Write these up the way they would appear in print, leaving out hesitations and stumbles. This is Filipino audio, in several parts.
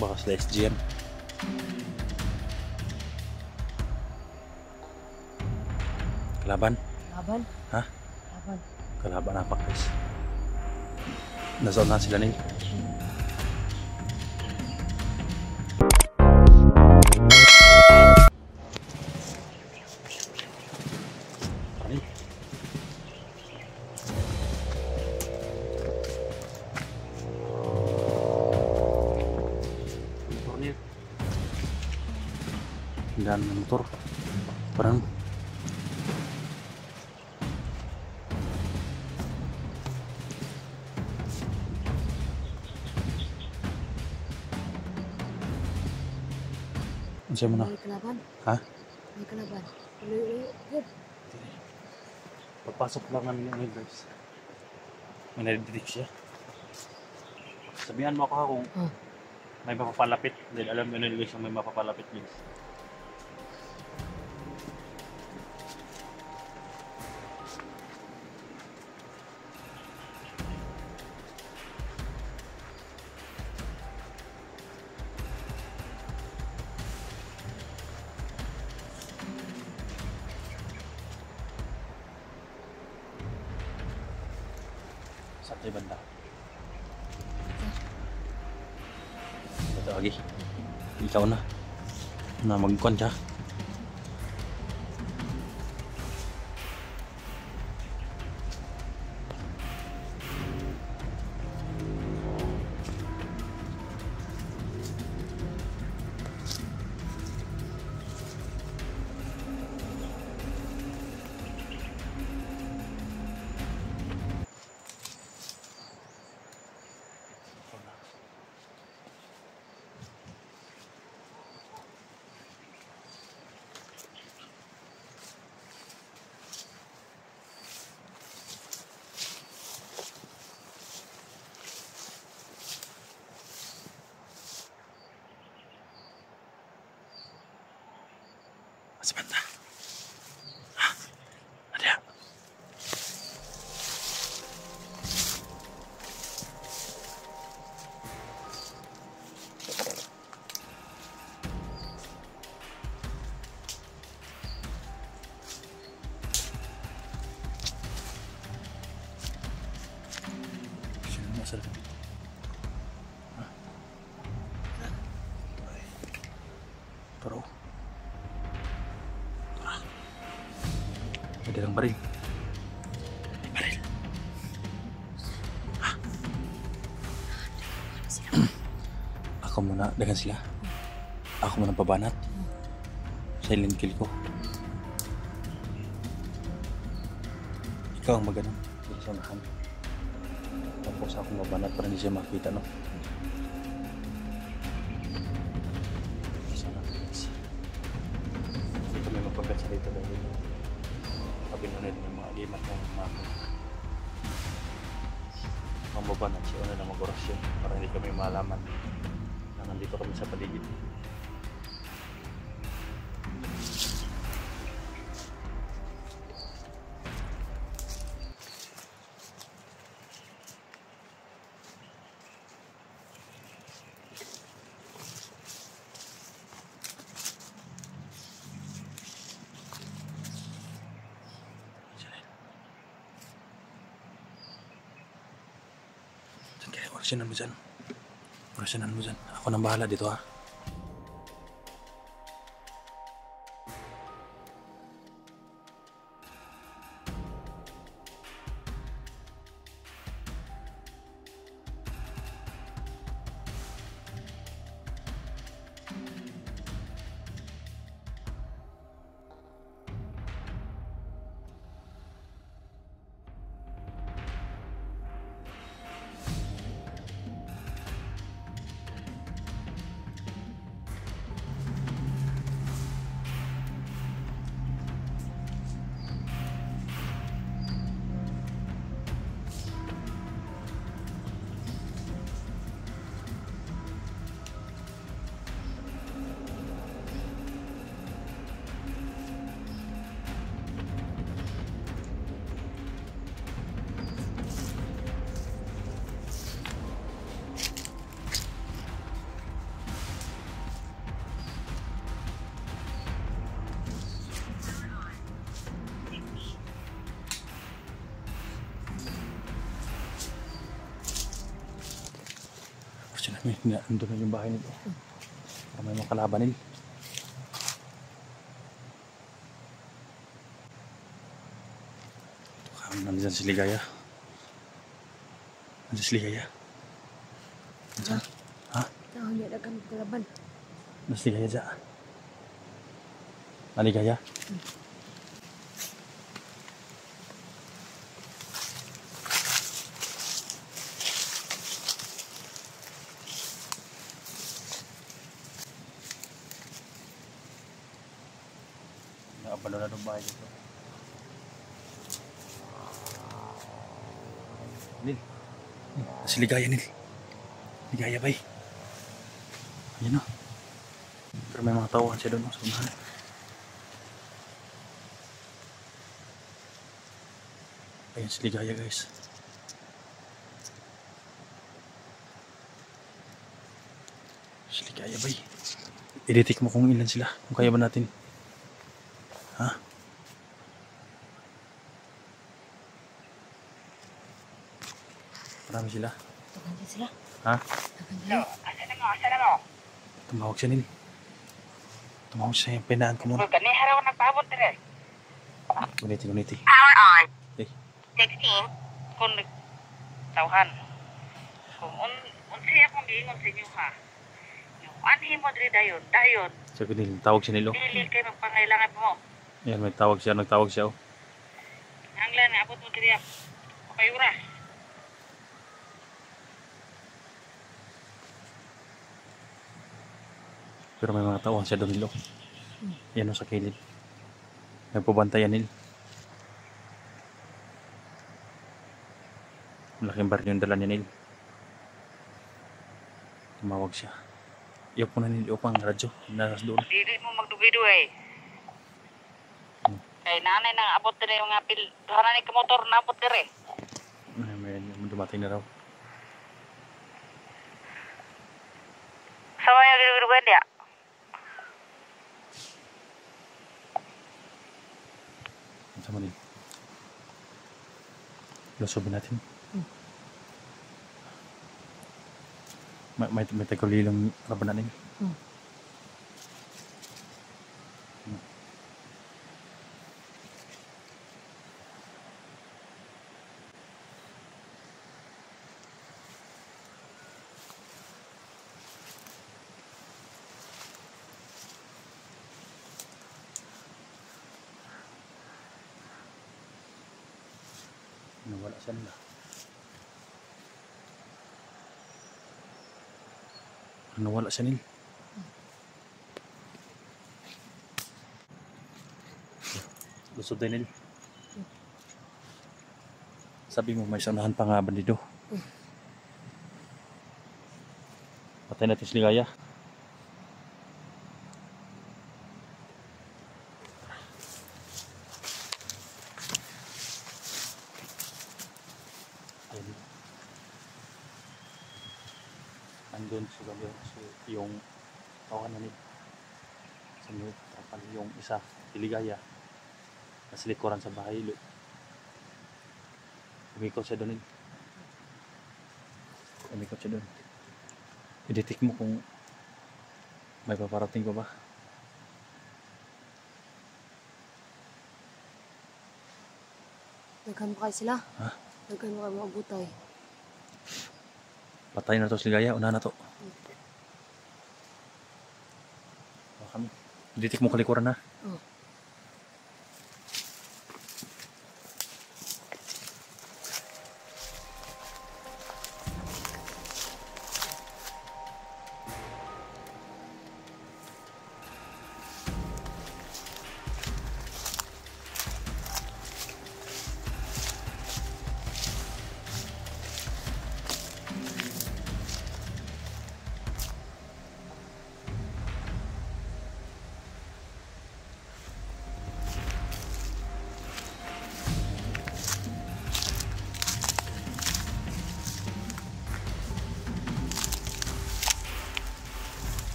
Baka sila SGM. Kalaban? Laban? Ha? Laban. Kalaban apa guys? Nasa na sila nih. Dan motor parang siya mo na. May kalaban? Ha? May kalaban. Ulit. Papasok lang ng guys. May nadididik siya. Sabihan mo ako ha kung may mapapalapit. Dahil alam mo na guys na may mapapalapit guys. Sa ating banda. Ito lagi. Ikaw na. Na magkuhan siya. Masih banda. Hah? Ada. Sino masal ka dito? Pero ada yang baril. Baril. Hah? Ako muna dengan sila. Ako muna pabanat. Silent kill ko. Ikaw ang magano. Hindi siya mahan. Tapos ako mabanat para hindi siya makita, no? Hindi kami magpagkatsa dito dahil pinunod ng mga limat ng mga mambabanat siya na mag-orasyon para hindi kami malaman na nandito kami sa paligid. Orasyonan mo dyan. Orasyonan mo dyan. Ako nang bahala dito ha. Gusto namin, nandun na yung bahay nito. Para may mga kalaban nila. Nandiyan si Ligaya. Nandiyan si Ligaya. Nandiyan. Ha? Tahu niya dagang kalaban. Nandiyan si Ligaya dyan. Ligaya? Naabalo na ng bahay dito. Nil. Si Ligaya, Nil. Ligaya ba eh? Ayan o. Pero may mga tauhan siya doon sa unahan. Ayan si Ligaya, guys. Si Ligaya ba eh? I-detect mo kung ilan sila. Kung kaya ba natin. Ha? Marami sila. Tagan din sila. Ha? Tagan din. Asa na mo? Tumawag siya, Nil. Tumawag siya yung pinaan ko muna. Gani haraw nagpaabot dire. Guniti. Power on. Eh, 16. Kung tawhan. Kung unsi akong giingon sa inyo ha. Yung anhi mo dire dayon. sabi Nil, tawag siya Nil. Oh. Dili kay magpangailangan mo. Ayan, may tawag siya. Nagtawag siya. Oh. Anglan abot mo dire. Payura. Pero may mga tauhan siya doon, Nil. Oh. Yan o sa kilid. Nagpabantayan, Nil. Malaking bar yung dala niya, Nil. Tumawag siya. Iyok mo na, Nil. Iyok ang radyo. Naras doon. Dili mo magdugi-dugi. Kay nanay nang abot dire mga pil. Duhanan ni ka motor na abot dire. May dumating na raw. Sa mga gidugi dia. Ang sama, Nil. Lusobin natin. May tagulilong labanan, Nil. Nawala siya nila. Nawala siya nila. Lusod din nila. Sabi mo may sanahan pa nga ba dito? Patay natin si Ligaya. Andun siguro yung tawakan na nila. Sa mga tapan yung isa, Ligaya. Nasa likuran sa bahay. Umikot siya doon. Umikot siya doon. I-detect mo kung may paparating pa ba. Dagan pa kayo sila. Ha? Dagan mo kayo mga butay. Patay na to si Ligaya. Una na to. Kami. I-detect mo kalikuran na. Oh.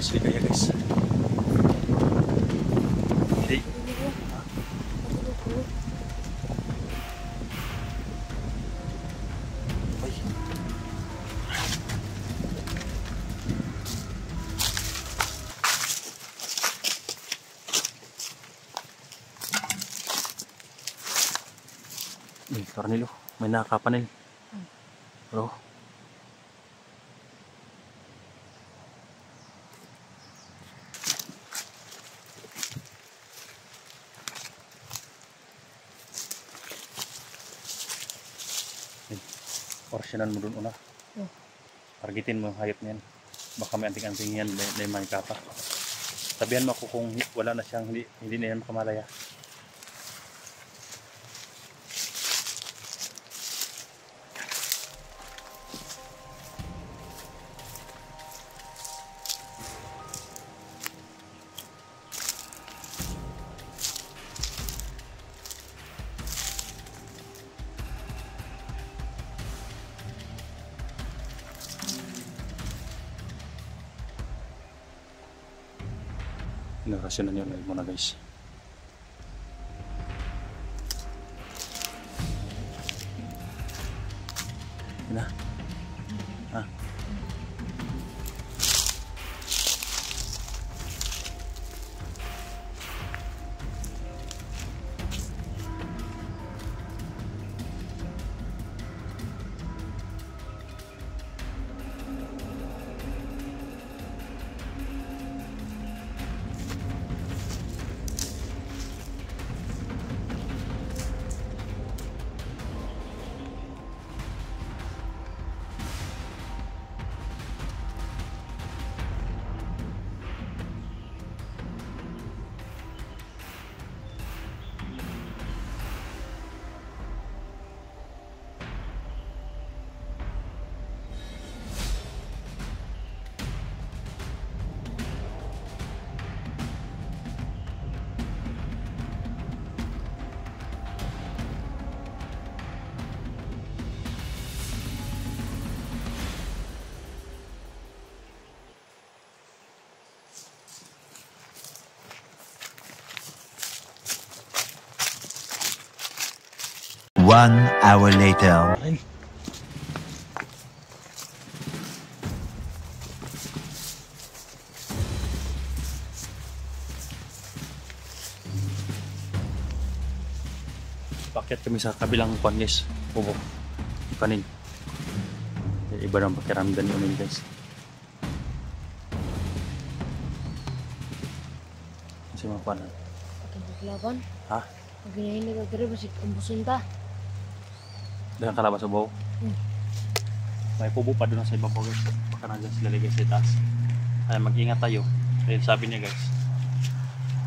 si Ligaya guys. Hindi. Ay. May tornilyo. May nakakapanil. Bro. Porsyonan mo dun una. Targetin mo yung hayop niyan. Baka may anting-anting yan na yung manikapa. Sabihan mo ako kung wala na siyang hindi na yan makamalaya. Inurasyonan yun live muna guys. Yun na. Ah. One hour later. Ayun. Pakyat kami sa kabilang kwan guys. Bubo. Kanin. Iba ng pakiramdam yun guys. Kasi mga kwan. Pagkakalaban. Ha? Pag ginahinig ka rin, basik ang busun ta. Dahan kalabas sa buho. May pubo pa doon sa ibabaw guys. Baka nandiyan sila ligay sa itaas. Kaya mag-ingat tayo. Dahil sabi niya guys,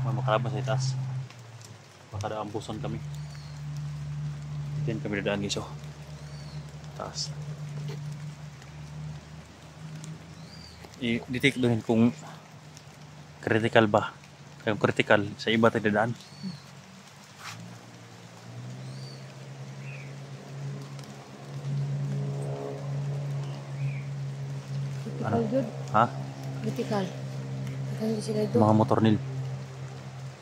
may makalabas sa itaas. Baka daambuson kami. Diyan kami dadaan guys oh. Taas. I-detect doon kung critical ba. Kung critical, sa iba tayo dadaan. Critical good. Ha? Critical. Critical sila ito. Mga motor nil.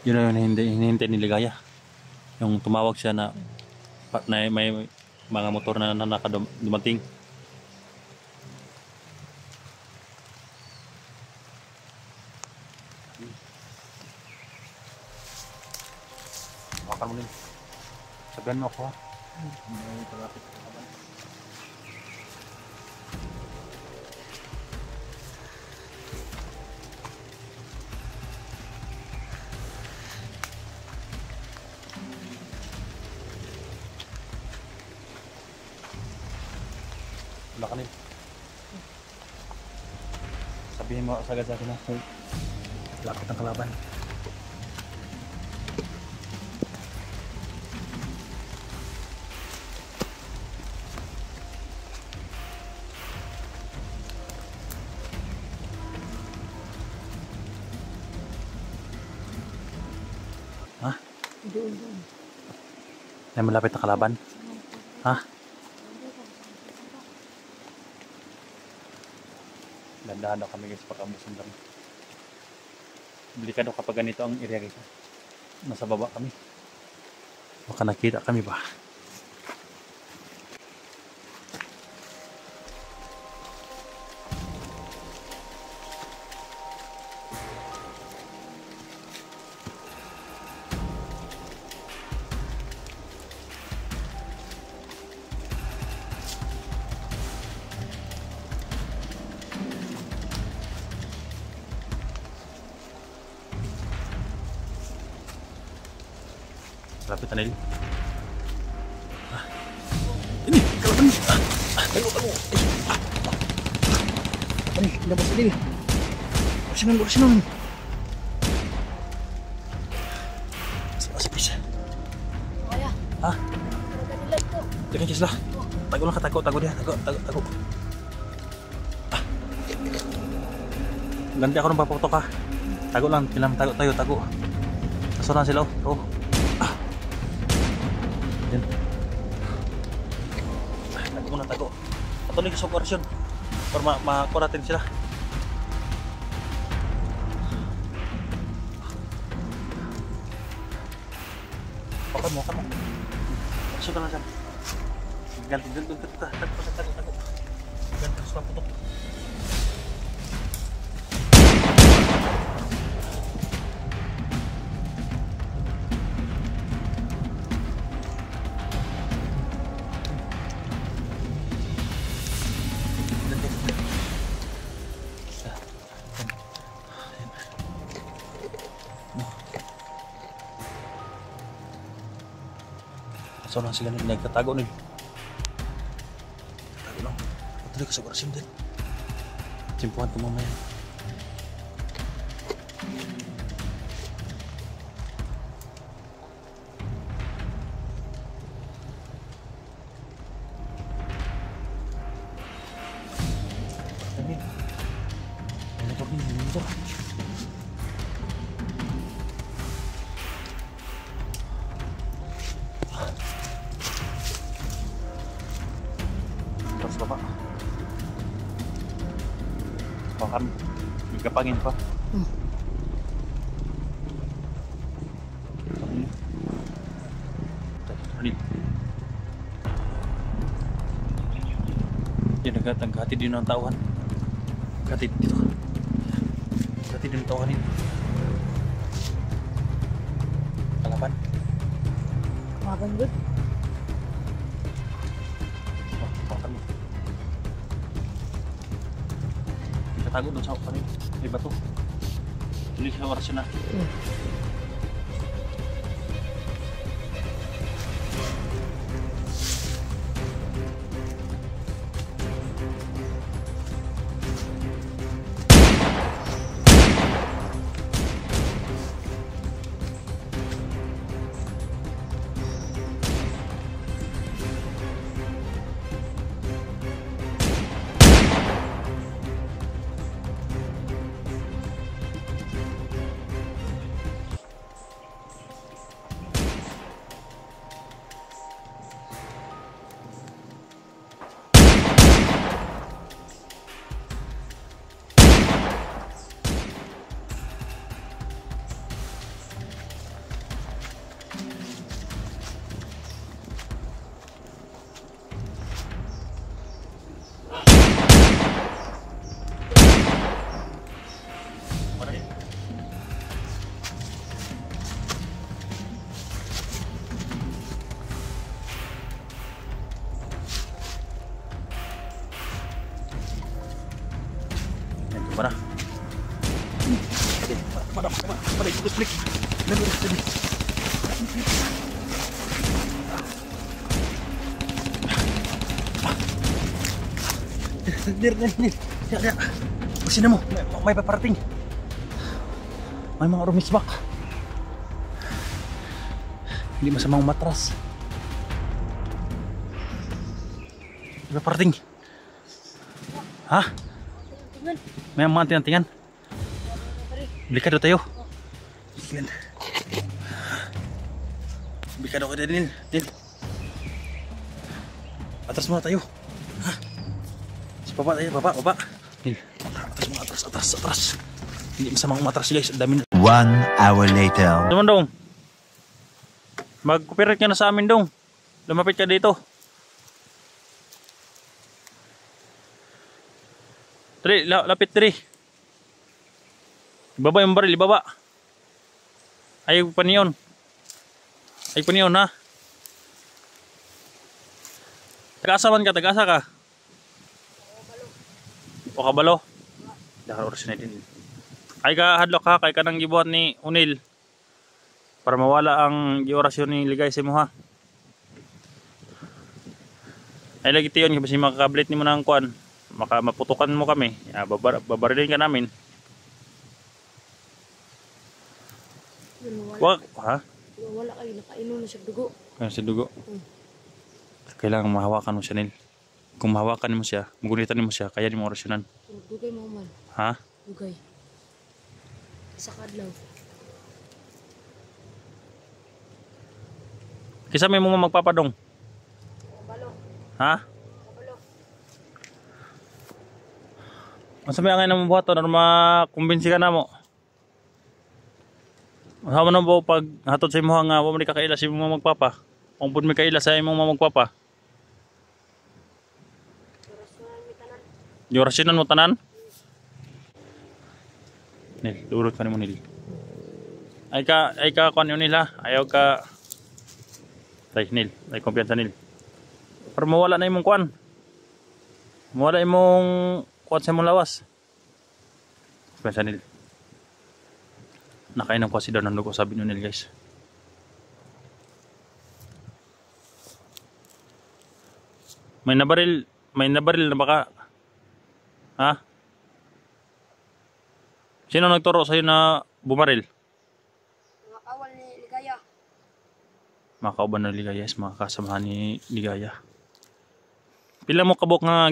Yun na yun hinihintay ni Ligaya. Yung tumawag siya na may mga motor na nakadumating. Hawakan mo nil. Sabihan mo ako ha. May palapit ka naman. Wala ka nil. Sabihin mo sagad sa akin na lapit ang kalaban. Ha? Doon. May malapit na kalaban? Ha? Dandahan daw kami guys, pagkamusin kami. Delikado kapag ganito ang area guys. Nasa baba kami. Baka nakita kami ba? Lapit na nila. Ini, kalaban ni. Tago. Ani, labas din. Bersinan. Asik bisa. Kaya, Ah, talaga nila ito. tekan kislah. Tago lang ka, tago dia, tago. Ah. Ganti ako ng papaputok ka. Tago lang, tago. Kaso na sila, oh. Yan. Tago. Patuloy ka sa operasyon para makuha natin sila. Makan mo. Pasok ka na dyan. Ganti, doon. Tago. Ganti, sa putok. So lang sila nagkatago nila. Tago lang. Patuloy ka sa operasyon din. Simpuhan ko mamaya. Monitor. Terus bapak bahkan digapangin pak. Ini dia datang ke hati di nontawan hati itu hati di nontawan ini kalaban Makan good. makan kita tago dun sa kanin di batu tuloy sa oras na Mana? Pada ikut klik. Dan urus tadi. Dir. Ya. Bersih mo. May paparating. May mga rumisbak. Hindi masamang matras. May paparating. Hah? May mga tinantingan. Blikado tayo. Blikado ka din. Atras muna tayo. Ha? Sa baba tayo, baba. Atras. Hindi masamang matras guys. Dami na. 1 hour later. Naman dong. Mag-cooperate ka na sa amin dong. Lumapit ka dito. Tri, lapit tri. Ibaba yung baril, ibaba. Ayaw pa niyon. Ayaw pa niyon ha. Tagasa man ka, tagasa ka. O kabalo. Dahil oras na din. Ay ka hadlok ha, kay ka nang gibuhat ni Unil. Para mawala ang giorasyon ni Ligay sa imo ha. Ay lagi tiyon kasi makakablit nimo na ang kuan. Maputukan mo kami. Babarilin ka namin. Wag, ha? Wala kayo, nakainom na siya dugo. Kaya sa dugo. Kailangan mahawakan mo siya, Nil. Kung mahawakan mo siya, magunitan mo siya, kaya di mo orasyonan. Dugay mo man. Ha? Dugay. Sa kadlaw. Kisa may mo magpapadong. Kabalo. Ha? Kabalo. Masa may angay na mo buhato na makumbinsi ka na mo. Masama na po pag hatod sa imo nga wa mo di kakaila sa imo magpapa. Kung pud may kaila sa imo magpapa. Yorasinan mo tanan? Nil, durot ka nimo Nil. Ay ka kuan yun nila. Ayaw ka Tay Nil, ay kumpiyansa Nil. Para mawala na imong kuan. Mawala imong kuan sa imong lawas. Kumpiyansa Nil. Nakainom kasi daw ng dugo, sabi nyo Nil guys. May nabaril na baka. Ha? Sino nagturo sa'yo na bumaril? Mga kawal ni Ligaya. Mga kauban na Ligaya, yes, mga kasamahan ni Ligaya. Pila mo kabok nga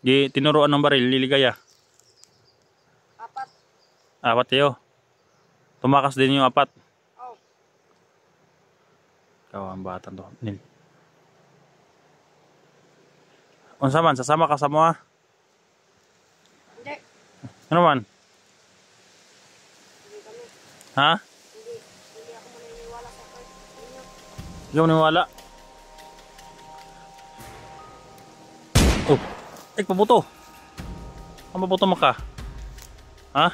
tinuruan ng baril ni Ligaya? 4. 4 tayo. Tumakas din yung 4. Oh. Ikaw ang batan to, Nil. Unsa man, sasama ka sa mga? Hindi. Ano man? Hindi kami. Ha? Hindi ako maniniwala sa inyo. Ikaw maniwala? Oh, pabuto. Ang pabuto mo ka? Ha?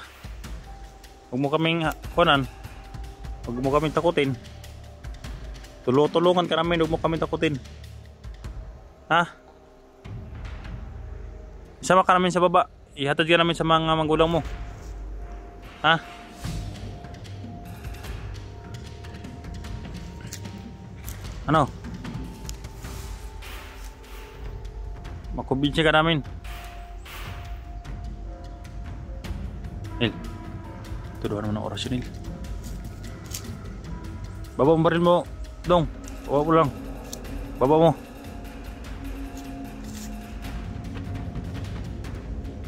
Huwag mo kaming kunan. Huwag mo kaming takutin. Tulungan ka namin, huwag mo kaming takutin. Ha? Isama ka namin sa baba. Ihatid ka namin sa mga magulang mo. Ha? Ano? Makumbinsi ka namin. Nil, tuduhan mo ng orasyon, Nil. Baba mo baril mo, dong. Baba mo lang. Baba mo.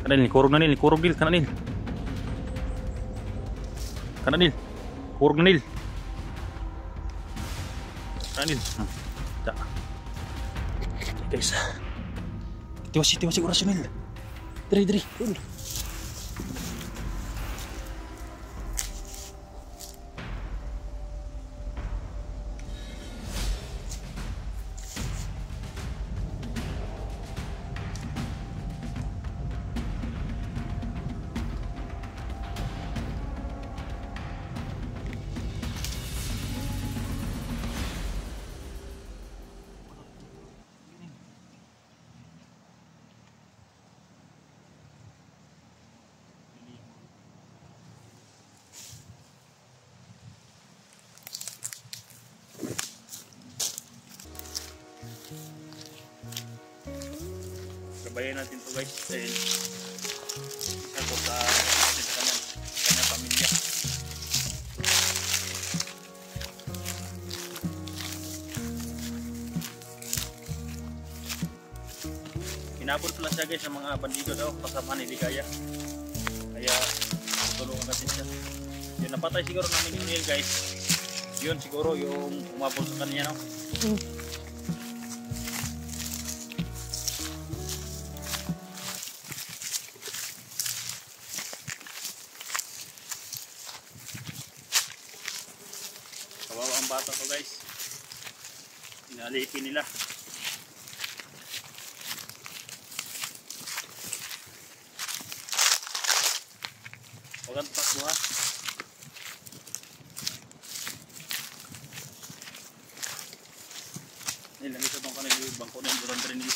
Kana Nil, kurog na Nil. Kurog Nil, kana Nil. Kana Nil. Kurog na Nil. Kana Nil. Da. Guys. Tiwas orasyon, Nil. Diri. Gabayan natin to guys dahil isa to sa kanyang pamilya. Kinabot pala siya guys ng mga bandido daw kasama ni Ligaya. Kaya tutulungan natin siya. Yun, napatay siguro namin yung Neil guys. Yun siguro yung umabot sa kanya no. ng bata to guys. Inalipin nila. Huwag kang takbo ha. Nilamit itong kanil yung bangko na yung durang rin nila.